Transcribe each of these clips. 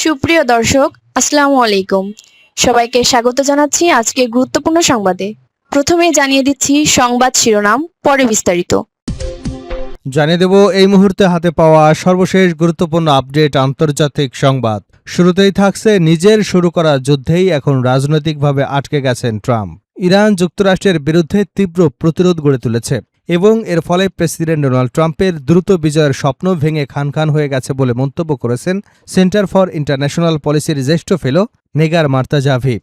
সুপ্রিয় দর্শক, আসসালামু আলাইকুম। সবাইকে স্বাগত জানাচ্ছি আজকে গুরুত্বপূর্ণ সংবাদে। প্রথমে জানিয়ে দিচ্ছি সংবাদ শিরোনাম, পরে বিস্তারিত। জানিয়ে দেব এই মুহূর্তে হাতে পাওয়া সর্বশেষ গুরুত্বপূর্ণ আপডেট আন্তর্জাতিক সংবাদ। শুরুতেই থাকছে নিজের শুরু করা যুদ্ধেই এখন রাজনৈতিকভাবে আটকে গেছেন ট্রাম্প। ইরান যুক্তরাষ্ট্রের বিরুদ্ধে তীব্র প্রতিরোধ গড়ে তুলেছে এবং এর ফলে প্রেসিডেন্ট ডোনাল্ড ট্রাম্পের দ্রুত বিজয়ের স্বপ্ন ভেঙে খান খান হয়ে গেছে বলে মন্তব্য করেছেন সেন্টার ফর ইন্টারন্যাশনাল পলিসির জ্যেষ্ঠ ফেলো নেগার মার্তাজাভি।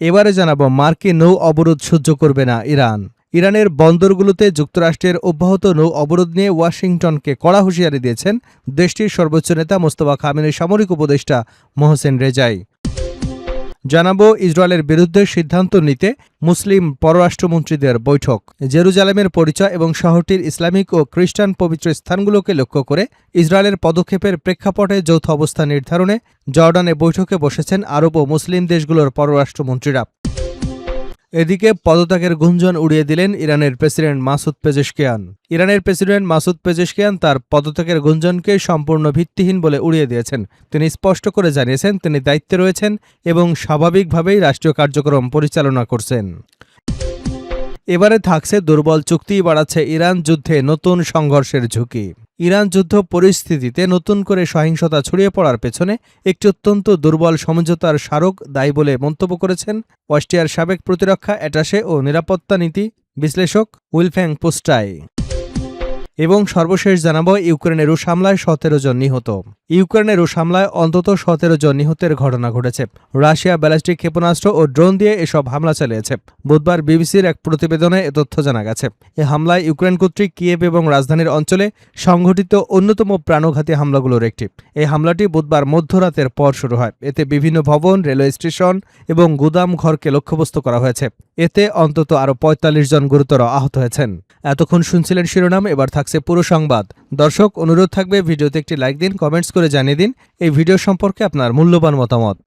এবারে জানাবো মার্কিন নৌ অবরোধ সহ্য করবে না ইরান। ইরানের বন্দরগুলোতে যুক্তরাষ্ট্রের অব্যাহত নৌ অবরোধ নিয়ে ওয়াশিংটনকে কড়া হুঁশিয়ারি দিয়েছেন দেশটির সর্বোচ্চ নেতা মোস্তফা খামেনির সামরিক উপদেষ্টা মোহসেন রেজাই। জানাবো ইসরায়েলের বিরুদ্ধে সিদ্ধান্ত নিতে মুসলিম পররাষ্ট্রমন্ত্রীদের বৈঠক। জেরুজালেমের পরিচয় এবং শহরটির ইসলামিক ও খ্রিস্টান পবিত্র স্থানগুলোকে লক্ষ্য করে ইসরায়েলের পদক্ষেপের প্রেক্ষাপটে যৌথ অবস্থা নির্ধারণে জর্ডানে বৈঠকে বসেছেন আরব ও মুসলিম দেশগুলোর পররাষ্ট্রমন্ত্রীরা। এদিকে পদত্যাগের গুঞ্জন উড়িয়ে দিলেন ইরানের প্রেসিডেন্ট মাসুদ পেজেশকিয়ান। ইরানের প্রেসিডেন্ট মাসুদ পেজেশকিয়ান তার পদত্যাগের গুঞ্জনকে সম্পূর্ণ ভিত্তিহীন বলে উড়িয়ে দিয়েছেন। তিনি স্পষ্ট করে জানিয়েছেন তিনি দায়িত্বে রয়েছেন এবং স্বাভাবিকভাবেই রাষ্ট্রীয় কার্যক্রম পরিচালনা করছেন। এবারে থাকছে দুর্বল চুক্তি বাড়াচ্ছে ইরান যুদ্ধে নতুন সংঘর্ষের ঝুঁকি। ইরান যুদ্ধ পরিস্থিতিতে নতুন করে সহিংসতা ছড়িয়ে পড়ার পেছনে একটি অত্যন্ত দুর্বল সমঝোতার স্মারক দায়ী বলে মন্তব্য করেছেন অস্ট্রিয়ার সাবেক প্রতিরক্ষা অ্যাটাশে ও নিরাপত্তা নীতি বিশ্লেষক উইলফ্যাং পোস্টাই। এবং সর্বশেষ জানাবো ইউক্রেনের রুশ হামলায় 17 জন নিহত। ইউক্রেনের রুশ হামলায় অন্তত 17 জন নিহতের ঘটনা ঘটেছে। রাশিয়া ব্যালিস্টিক ক্ষেপণাস্ত্র ও ড্রোন দিয়ে এসব হামলা চালিয়েছে। বুধবার বিবিসির এক প্রতিবেদনে এ তথ্য জানা গেছে। এ হামলায় ইউক্রেন কর্তৃক কিয়েভ এবং রাজধানীর অঞ্চলে সংঘটিত অন্যতম প্রাণঘাতী হামলাগুলোর একটি। এই হামলাটি বুধবার মধ্যরাতের পর শুরু হয়। এতে বিভিন্ন ভবন, রেলওয়ে স্টেশন এবং গুদাম ঘরকে লক্ষ্যবস্তু করা হয়েছে। এতে অন্তত আরও ৪৫ জন গুরুতর আহত হয়েছেন। এতক্ষণ শুনছিলেন শিরোনাম, এবার থাকছে পুরো সংবাদ। দর্শক, অনুরোধ থাকবে ভিডিওতে একটি লাইক দিন, কমেন্টস করে জানিয়ে দিন এই ভিডিও সম্পর্কে আপনার মূল্যবান মতামত।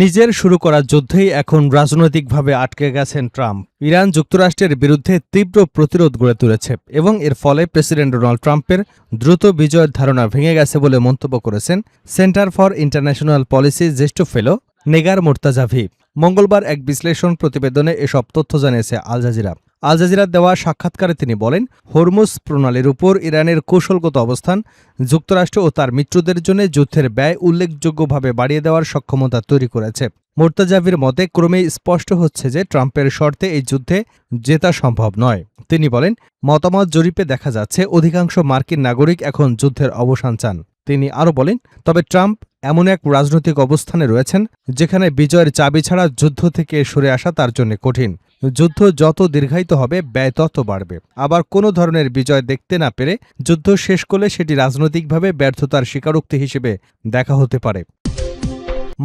নিজের শুরু করা যুদ্ধেই এখন রাজনৈতিকভাবে আটকে গেছেন ট্রাম্প। ইরান যুক্তরাষ্ট্রের বিরুদ্ধে তীব্র প্রতিরোধ গড়ে তুলেছে এবং এর ফলে প্রেসিডেন্ট ডোনাল্ড ট্রাম্পের দ্রুত বিজয়ের ধারণা ভেঙে গেছে বলে মন্তব্য করেছেন সেন্টার ফর ইন্টারন্যাশনাল পলিসির জ্যেষ্ঠ ফেলো নেগার মুর্তাজাভি। মঙ্গলবার এক বিশ্লেষণ প্রতিবেদনে এসব তথ্য জানিয়েছে আল জাজিরা। আল জাজিরার দেওয়া সাক্ষাৎকারে তিনি বলেন, হরমুজ প্রণালীর উপর ইরানের কৌশলগত অবস্থান যুক্তরাষ্ট্র ও তার মিত্রদের জন্য যুদ্ধের ব্যয় উল্লেখযোগ্যভাবে বাড়িয়ে দেওয়ার সক্ষমতা তৈরি করেছে। মুর্তাজাভির মতে ক্রমেই স্পষ্ট হচ্ছে যে ট্রাম্পের শর্তে এই যুদ্ধে জেতা সম্ভব নয়। তিনি বলেন, মতামত জরিপে দেখা যাচ্ছে অধিকাংশ মার্কিন নাগরিক এখন যুদ্ধের অবসান চান। তিনি আরও বলেন, তবে ট্রাম্প এমন এক রাজনৈতিক অবস্থানে রয়েছেন যেখানে বিজয়ের চাবি ছাড়া যুদ্ধ থেকে সরে আসা তার জন্য কঠিন। যুদ্ধ যত দীর্ঘায়িত হবে ব্যয় তত বাড়বে। আবার কোনো ধরনের বিজয় দেখতে না পেরে যুদ্ধ শেষ করলে সেটি রাজনৈতিকভাবে ব্যর্থতার স্বীকারোক্তি হিসেবে দেখা হতে পারে।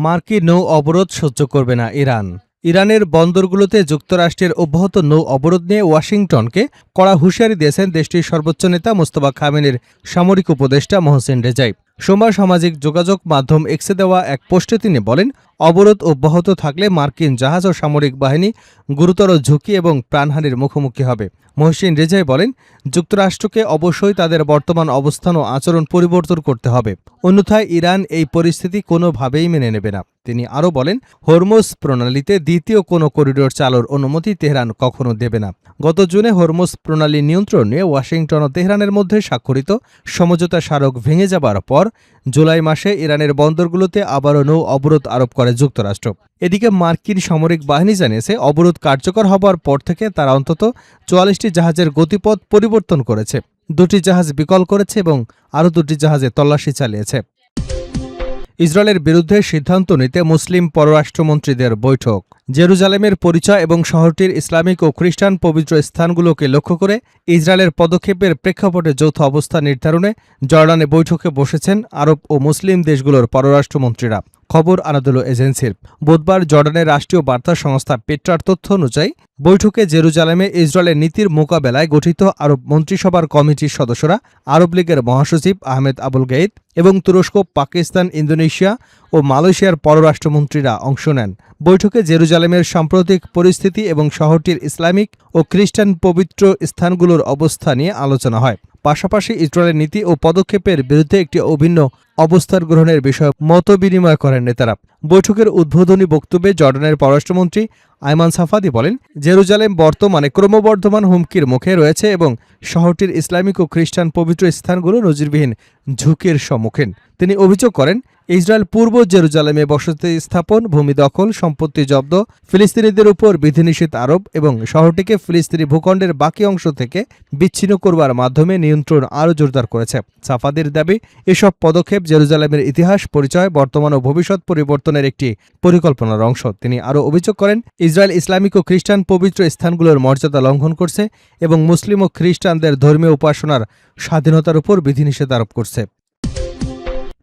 মার্কিন নৌ অবরোধ সহ্য করবে না ইরান। ইরানের বন্দরগুলোতে যুক্তরাষ্ট্রের অব্যাহত নৌ অবরোধ নিয়ে ওয়াশিংটনকে কড়া হুঁশিয়ারি দিয়েছেন দেশটির সর্বোচ্চ নেতা মোস্তফা খামেনির সামরিক উপদেষ্টা মোহসেন রেজাই। সোমবার সামাজিক যোগাযোগ মাধ্যম এক্সে দেওয়া এক পোস্টে তিনি বলেন, অবরোধ অব্যাহত থাকলে মার্কিন জাহাজ ও সামরিক বাহিনী গুরুতর ঝুঁকি এবং প্রাণহানির মুখোমুখি হবে। মোহসেন রেজাই বলেন, যুক্তরাষ্ট্রকে অবশ্যই তাদের বর্তমান অবস্থান ও আচরণ পরিবর্তন করতে হবে, অন্যথায় ইরান এই পরিস্থিতি কোনোভাবেই মেনে নেবে না। তিনি আরও বলেন, হরমুজ প্রণালীতে দ্বিতীয় কোনো করিডোর চালুর অনুমতি তেহরান কখনো দেবে না। গত জুনে হরমুজ প্রণালী নিয়ন্ত্রণ নিয়ে ওয়াশিংটন ও তেহরানের মধ্যে স্বাক্ষরিত সমঝোতা স্মারক ভেঙে যাবার পর জুলাই মাসে ইরানের বন্দরগুলোতে আবারও নৌ অবরোধ আরোপ করে যুক্তরাষ্ট্র। এদিকে মার্কিন সামরিক বাহিনী জানিয়েছে, অবরোধ কার্যকর হবার পর থেকে তারা অন্তত ৪৪টি জাহাজের গতিপথ পরিবর্তন করেছে, ২টি জাহাজ বিকল করেছে এবং আরও ২টি জাহাজে তল্লাশি চালিয়েছে। ইসরায়েলের বিরুদ্ধে সিদ্ধান্ত নিতে মুসলিম পররাষ্ট্রমন্ত্রীদের বৈঠক। জেরুজালেমের পরিচয় এবং শহরটির ইসলামিক ও খ্রিস্টান পবিত্র স্থানগুলোকে লক্ষ্য করে ইসরায়েলের পদক্ষেপের প্রেক্ষাপটে যৌথ অবস্থা নির্ধারণে জর্ডানে বৈঠকে বসেছেন আরব ও মুসলিম দেশগুলোর পররাষ্ট্রমন্ত্রীরা। খবর আনাদোলো এজেন্সির। বুধবার জর্ডানের রাষ্ট্রীয় বার্তা সংস্থা পেট্রার তথ্য অনুযায়ী বৈঠকে জেরুজালেমে ইসরায়েলের নীতির মোকাবেলায় গঠিত আরব মন্ত্রিসভার কমিটির সদস্যরা, আরব লীগের মহাসচিব আহমেদ আবুল গাইদ এবং তুরস্ক, পাকিস্তান, ইন্দোনেশিয়া ও মালয়েশিয়ার পররাষ্ট্রমন্ত্রীরা অংশ নেন। বৈঠকে জেরুজালেমের সাম্প্রতিক পরিস্থিতি এবং শহরটির ইসলামিক ও খ্রিস্টান পবিত্র স্থানগুলোর অবস্থা নিয়ে আলোচনা হয়। পাশাপাশি ইসরায়েলের নীতি ও পদক্ষেপের বিরুদ্ধে একটি অভিন্ন অবস্থান গ্রহণের বিষয়ে মতবিনিময় করেন নেতারা। বৈঠকের উদ্বোধনী বক্তব্যে জর্ডানের পররাষ্ট্রমন্ত্রী আয়মান সাফাদি বলেন, জেরুজালেম বর্তমানে ক্রমবর্ধমান হুমকির মুখে রয়েছে এবং শহরটির ইসলামিক ও খ্রিস্টান পবিত্র স্থানগুলো নজিরবিহীন ঝুঁকির সম্মুখীন। তিনি অভিযোগ করেন, ইসরায়েল পূর্ব জেরুজালেমে বসতি স্থাপন, ভূমি দখল, সম্পত্তি জব্দ, ফিলিস্তিনিদের উপর বিধিনিষেধ আরোপ এবং শহরটিকে ফিলিস্তিনি ভূখণ্ডের বাকি অংশ থেকে বিচ্ছিন্ন করবার মাধ্যমে নিয়ন্ত্রণ আরও জোরদার করেছে। সাফাদির দাবি, এসব পদক্ষেপ জেরুজালেমের ইতিহাস, পরিচয়, বর্তমান ও ভবিষ্যৎ পরিবর্তনের একটি পরিকল্পনার অংশ। তিনি আরও অভিযোগ করেন, ইসরায়েল ইসলামিক ও খ্রিস্টান পবিত্র স্থানগুলোর মর্যাদা লঙ্ঘন করছে এবং মুসলিম ও খ্রিস্টানদের ধর্মীয় উপাসনার স্বাধীনতার উপর বিধিনিষেধ আরোপ করছে।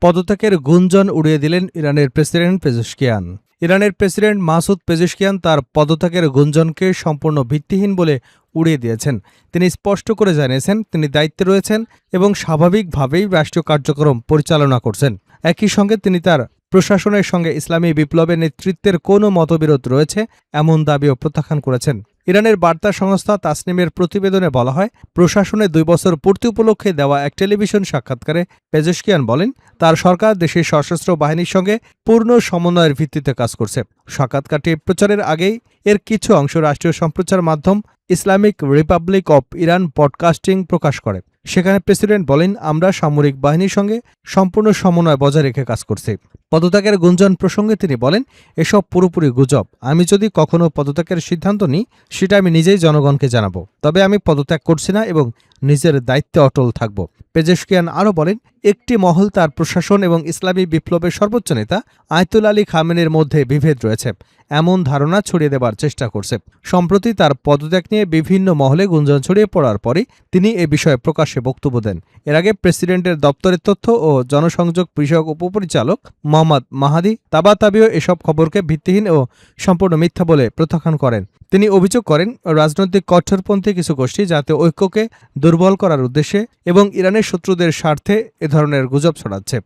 পদত্যাগের গুঞ্জন উড়িয়ে দিলেন ইরানের প্রেসিডেন্ট পেজেশকিয়ান। ইরানের প্রেসিডেন্ট মাসুদ পেজেশকিয়ান তার পদত্যাগের গুঞ্জনকে সম্পূর্ণ ভিত্তিহীন বলে উড়িয়ে দিয়েছেন। তিনি স্পষ্ট করে জানিয়েছেন, তিনি দায়িত্বে রয়েছেন এবং স্বাভাবিকভাবেই রাষ্ট্রীয় কার্যক্রম পরিচালনা করছেন। একই সঙ্গে তিনি তার প্রশাসনের সঙ্গে ইসলামী বিপ্লবের নেতৃত্বের কোনো মতবিরোধ রয়েছে এমন দাবিও প্রত্যাখ্যান করেছেন। ইরানের বার্তা সংস্থা তাসনিমের প্রতিবেদনে বলা হয়, প্রশাসনের 2 বছর পূর্তি উপলক্ষে দেওয়া এক টেলিভিশন সাক্ষাৎকারে পেজেশকিয়ান বলেন, তার সরকার দেশের সশস্ত্র বাহিনীর সঙ্গে পূর্ণ সমন্বয়ের ভিত্তিতে কাজ করছে। সাক্ষাৎকারটি প্রচারের আগেই এর কিছু অংশ রাষ্ট্রীয় সম্প্রচার মাধ্যম Islamic Republic of Iran podcasting প্রকাশ করে। সেখানে প্রেসিডেন্ট বলেন, আমরা সামরিক বাহিনীর সঙ্গে সম্পূর্ণ সমন্বয় বজায় রেখে কাজ করছি। পদত্যাগের গুঞ্জন প্রসঙ্গে তিনি বলেন, এসব পুরোপুরি গুজব। আমি যদি কখনো পদত্যাগের সিদ্ধান্ত নিই, সেটা আমি নিজেই জনগণকে জানাবো। তবে আমি পদত্যাগ করছি না এবং নিজের দায়িত্বে অটল থাকব। পেজেশকিয়ান আরও বলেন, একটি মহল তার প্রশাসন এবং ইসলামী বিপ্লবের সর্বোচ্চ নেতা আয়তুল্লাহ আলী খামেনির মধ্যে বিভেদ রয়েছে এমন ধারণা ছড়িয়ে দেবার চেষ্টা করছে। সম্প্রতি তার পদত্যাগ নিয়ে বিভিন্ন মহলে গুঞ্জন ছড়িয়ে পড়ার পরে তিনি এ বিষয়ে প্রকাশ্যে বক্তব্য দেন। এর আগে প্রেসিডেন্টের দপ্তরের তথ্য ও জনসংযোগ বিষয়ক উপপরিচালক মোহাম্মদ মাহাদি তাবাতাবিও এসব খবরকে ভিত্তিহীন ও সম্পূর্ণ মিথ্যা বলে প্রত্যাখ্যান করেন। তিনি অভিযোগ করেন, রাজনৈতিক কট্টরপন্থী কিছু গোষ্ঠী জাতীয় ঐক্যকে দুর্বল করার উদ্দেশ্যে এবং ইরানের শত্রুদের স্বার্থে এ ধরনের গুজব ছড়াচ্ছে।